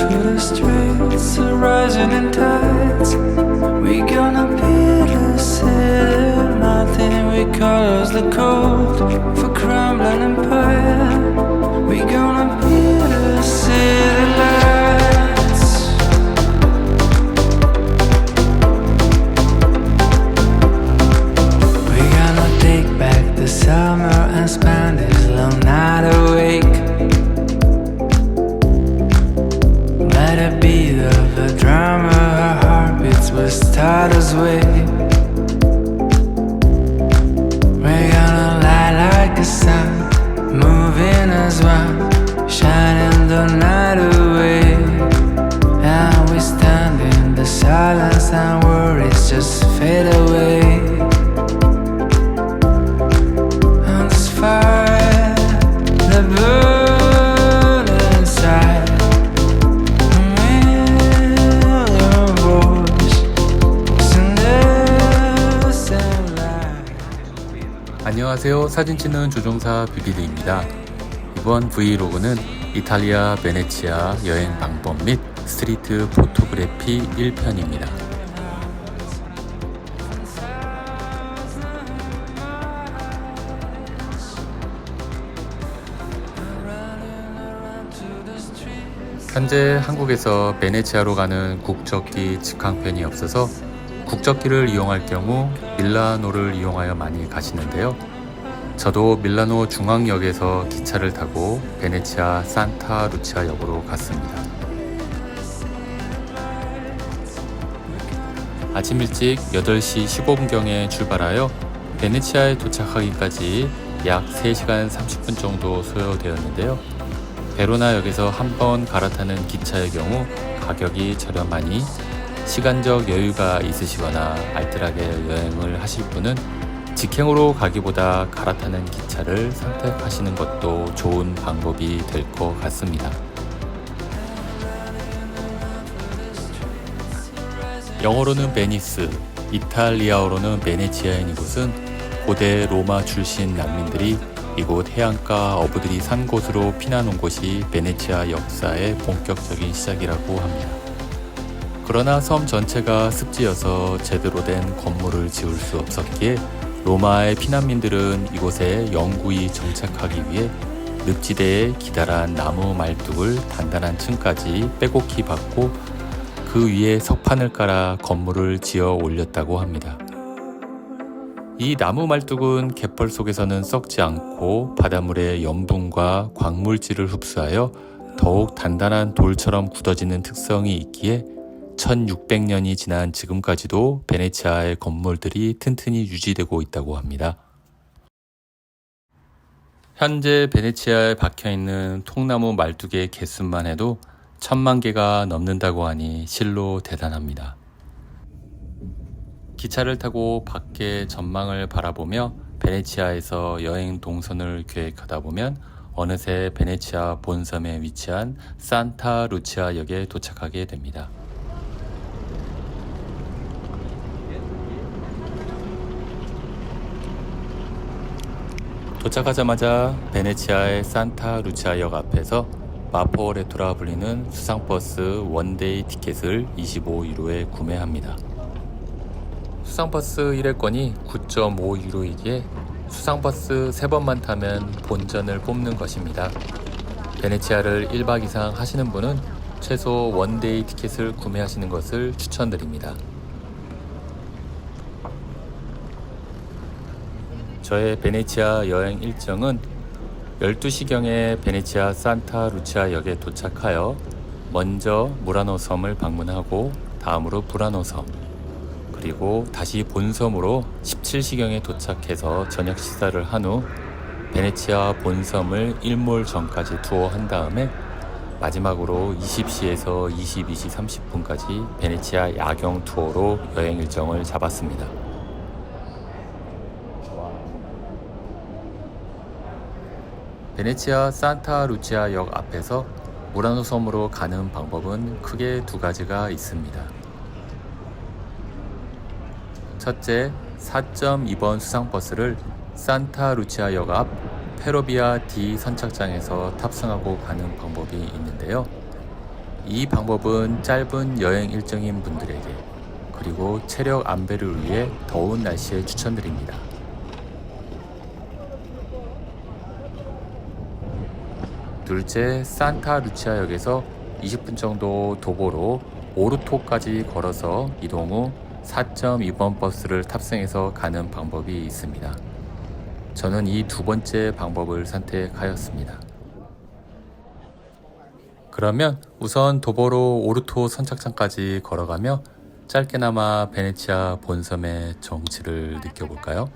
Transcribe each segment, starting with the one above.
to the streets, rising in tides. We gonna be the city, nothing we cause the cold for crumbling empire. We gonna be the city lights. We gonna take back the summer and spend this long night awake. Let it be the drama, our heartbeats will start us way. We're gonna light like the sun, moving as one, shining the night away. And we stand in the silence and worries just fade away. On this fire that burns inside, 안녕하세요. 사진 찍는 조종사 뷰비드입니다. 이번 브이로그는 이탈리아 베네치아 여행 방법 및 스트리트 포토그래피 1편입니다. 현재 한국에서 베네치아로 가는 국적기 직항편이 없어서 국적기를 이용할 경우 밀라노를 이용하여 많이 가시는데요. 저도 밀라노 중앙역에서 기차를 타고 베네치아 산타 루치아 역으로 갔습니다. 아침 일찍 8시 15분경에 출발하여 베네치아에 도착하기까지 약 3시간 30분 정도 소요되었는데요. 베로나역에서 한 번 갈아타는 기차의 경우 가격이 저렴하니 시간적 여유가 있으시거나 알뜰하게 여행을 하실 분은 직행으로 가기보다 갈아타는 기차를 선택하시는 것도 좋은 방법이 될 것 같습니다. 영어로는 베니스, 이탈리아어로는 베네치아인 이곳은 고대 로마 출신 난민들이 이곳 해안가 어부들이 산 곳으로 피난 온 곳이 베네치아 역사의 본격적인 시작이라고 합니다. 그러나 섬 전체가 습지여서 제대로 된 건물을 지을 수 없었기에 로마의 피난민들은 이곳에 영구히 정착하기 위해 늪지대에 기다란 나무 말뚝을 단단한 층까지 빼곡히 박고 그 위에 석판을 깔아 건물을 지어 올렸다고 합니다. 이 나무 말뚝은 갯벌 속에서는 썩지 않고 바닷물의 염분과 광물질을 흡수하여 더욱 단단한 돌처럼 굳어지는 특성이 있기에 1600년이 지난 지금까지도 베네치아의 건물들이 튼튼히 유지되고 있다고 합니다. 현재 베네치아에 박혀있는 통나무 말뚝의 개수만 해도 1000만 개가 넘는다고 하니 실로 대단합니다. 기차를 타고 밖의 전망을 바라보며 베네치아에서 여행 동선을 계획하다 보면 어느새 베네치아 본섬에 위치한 산타 루치아 역에 도착하게 됩니다. 도착하자마자 베네치아의 산타 루치아역 앞에서 마포레토라 불리는 수상버스 원데이 티켓을 25유로에 구매합니다. 수상버스 1회권이 9.5유로이기에 수상버스 3번만 타면 본전을 뽑는 것입니다. 베네치아를 1박 이상 하시는 분은 최소 원데이 티켓을 구매하시는 것을 추천드립니다. 저의 베네치아 여행 일정은 12시경에 베네치아 산타 루치아 역에 도착하여 먼저 무라노 섬을 방문하고 다음으로 브라노 섬, 그리고 다시 본섬으로 17시경에 도착해서 저녁 식사를 한 후 베네치아 본섬을 일몰전까지 투어한 다음에 마지막으로 20시에서 22시 30분까지 베네치아 야경 투어로 여행 일정을 잡았습니다. 베네치아 산타 루치아 역 앞에서 무라노 섬으로 가는 방법은 크게 두 가지가 있습니다. 첫째, 4.2번 수상버스를 산타 루치아 역 앞 페로비아 디 선착장에서 탑승하고 가는 방법이 있는데요. 이 방법은 짧은 여행 일정인 분들에게 그리고 체력 안배를 위해 더운 날씨에 추천드립니다. 둘째, 산타 루치아역에서 20분 정도 도보로 오르토까지 걸어서 이동 후 4.2번 버스를 탑승해서 가는 방법이 있습니다. 저는 이 두 번째 방법을 선택하였습니다. 그러면 우선 도보로 오르토 선착장까지 걸어가며 짧게나마 베네치아 본섬의 정취를 느껴볼까요?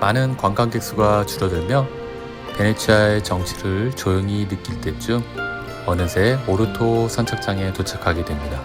많은 관광객 수가 줄어들며 베네치아의 정취를 조용히 느낄 때쯤 어느새 오르토 선착장에 도착하게 됩니다.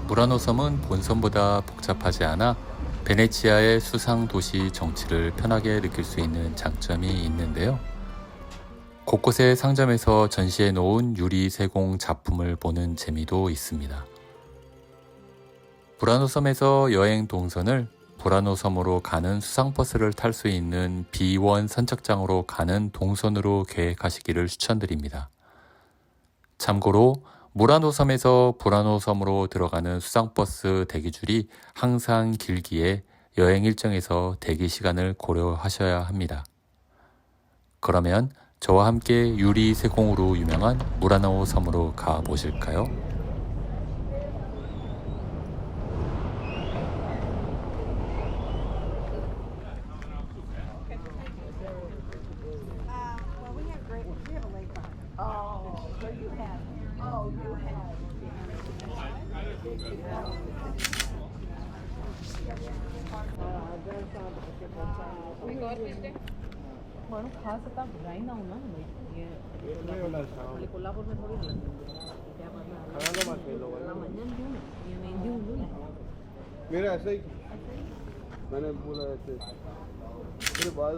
무라노 섬은 본섬보다 복잡하지 않아 베네치아의 수상 도시 정취를 편하게 느낄 수 있는 장점이 있는데요. 곳곳의 상점에서 전시해 놓은 유리 세공 작품을 보는 재미도 있습니다. 무라노 섬에서 여행 동선을 무라노 섬으로 가는 수상버스를 탈 수 있는 B1 선착장으로 가는 동선으로 계획하시기를 추천드립니다. 참고로 무라노 섬에서 브라노 섬으로 들어가는 수상버스 대기줄이 항상 길기에 여행 일정에서 대기 시간을 고려하셔야 합니다. 그러면 저와 함께 유리 세공으로 유명한 무라노 섬으로 가보실까요? Bueno, खास आता बुराई ना होना ये कोल्हापुर में थोड़ी ना क्या पता la mañana de una y en el de un lunes मेरा ऐसा ही मैंने बोला ऐसे फिर बाद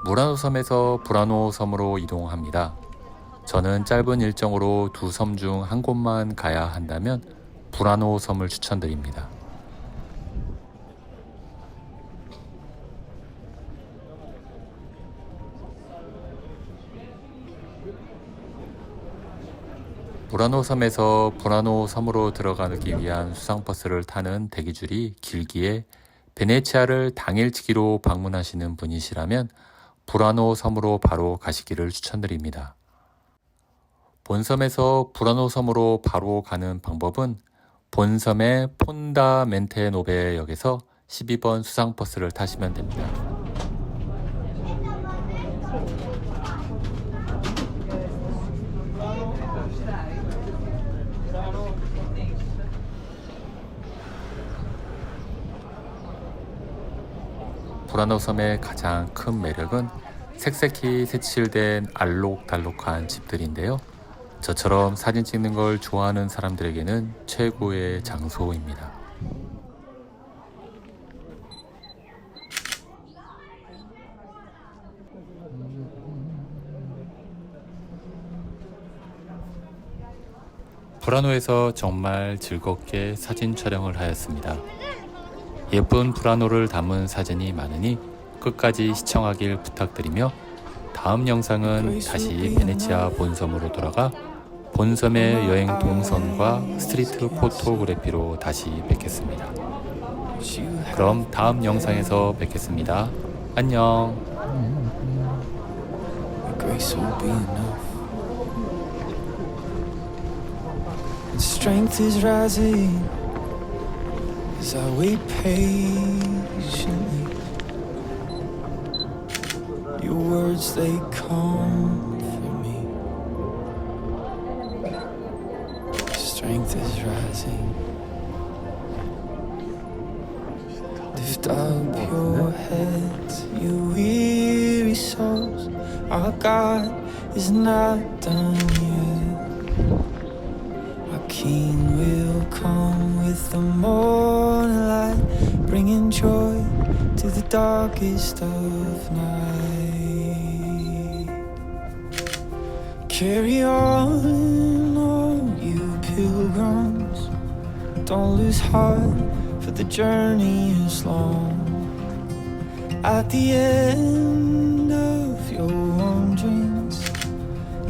무라노 섬에서 브라노 섬으로 이동합니다. 저는 짧은 일정으로 두 섬 중 한 곳만 가야 한다면 브라노 섬을 추천드립니다. 브라노 섬에서 브라노 섬으로 들어가기 위한 수상버스를 타는 대기줄이 길기에 베네치아를 당일치기로 방문하시는 분이시라면 브라노 섬으로 바로 가시기를 추천드립니다. 본섬에서 브라노 섬으로 바로 가는 방법은 본섬의 폰다멘테노베 역에서 12번 수상버스를 타시면 됩니다. 브라노 섬의 가장 큰 매력은 색색히 색칠된 알록달록한 집들인데요. 저처럼 사진 찍는 걸 좋아하는 사람들에게는 최고의 장소입니다. 브라노에서 정말 즐겁게 사진 촬영을 하였습니다. 예쁜 브라노를 담은 사진이 많으니 끝까지 시청하길 부탁드리며 다음 영상은 다시 베네치아 본섬으로 돌아가 본섬의 여행 동선과 스트리트 포토그래피로 다시 뵙겠습니다. 그럼 다음 영상에서 뵙겠습니다. 안녕. Grace will be enough. And strength is rising as I wait patiently. Your words, they comfort me. Strength is rising. Lift up your heads, you weary souls. Our God is not done yet. Our King will come with the morning light, bringing joy to the darkest of night. Carry on, all you pilgrims. Don't lose heart, for the journey is long. At the end of your wanderings,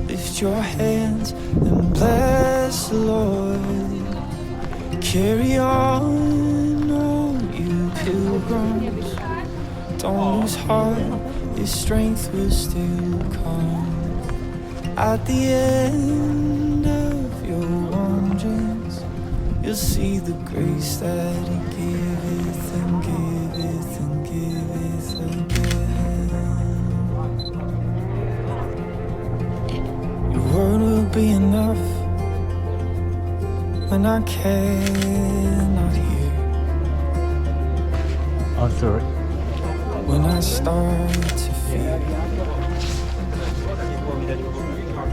lift your hands and bless the Lord. Carry on, all you pilgrims. Don't lose heart, your strength will still come. At the end of your wanderings, you'll see the grace that He giveth and giveth and giveth again. Your word will be enough when I cannot hear. Oh, sorry. When I start to fear,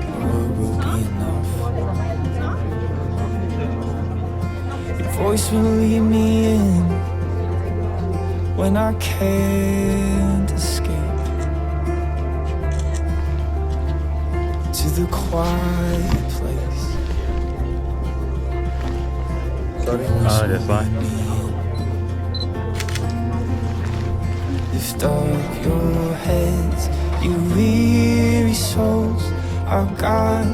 your word will be enough. Your voice will lead me in when I can't escape to the quiet place. That's fine. Lift up your heads, you weary souls. Our God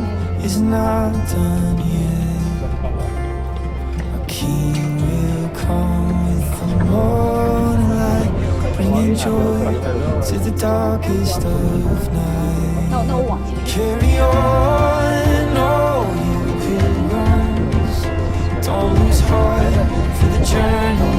is not done yet. Our King will come with the morning light, bringing joy to the darkest of night. Carry on, all you pilgrims. Don't lose heart, for the journey